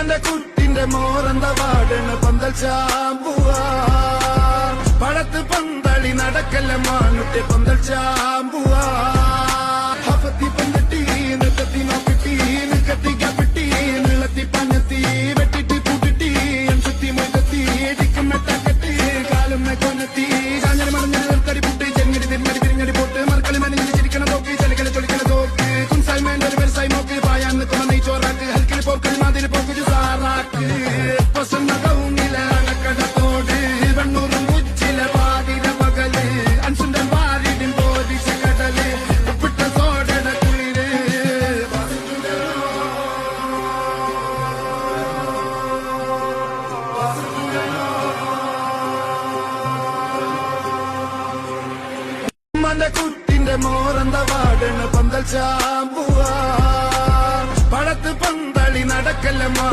ഉമ്മന്റെ കുട്ടിന്റെ മോറന്ത വാടണ് പന്തൽ ചാമ്പുവാ പഴത്ത് പന്തളി നടക്കല്ല മാനുട്ടെ പന്തൽ ചാമ്പുവാ ഹഫത്തി പന്തട്ടി നൃത്തത്തി നോക്കിട്ടി നിക്കത്തി കപ്പിട്ടി നിളത്തി പഞ്ഞത്തി വെട്ടിട്ടി കൂട്ടിട്ടി ചുറ്റി മൊയ്തത്തി ഇടിക്കും മെട്ടക്കെട്ടി കാലും കൊഞ്ഞത്തി കാഞ്ഞടി മറഞ്ഞ നിർത്തടി പുട്ടി ചെങ്ങടി തിരിഞ്ഞടി തിരിഞ്ഞടി പൊട്ട് മറക്കളി മെനഞ്ഞി ചിരിക്കണ തോക്കി ചലികളി ചൊളിക്കണ തോക്ക് കുൻസായി മേന്റെ ഒരു വ്യവസായി നോക്ക് പായാൻ നിൽക്കുന്ന നെയ്ച്ചോറാക്ക് ഹൽക്കിൽ പോക്കൽ മാതിരി പോക്ക് സാറാക്ക് പസന്ന കൗങ്ങില അണക്കടത്തോട് വെണ്ണൂറും ഉച്ചില പാതിര പകല് അൻസുണ്ടൻ വാരിടിൻ ബോധിച്ച കടല് ഉപ്പിട്ട സോടട കുളിര് ഉമ്മന്റെ കുട്ടിന്റെ മോറന്ത വാടണ് പന്തൽ ചാ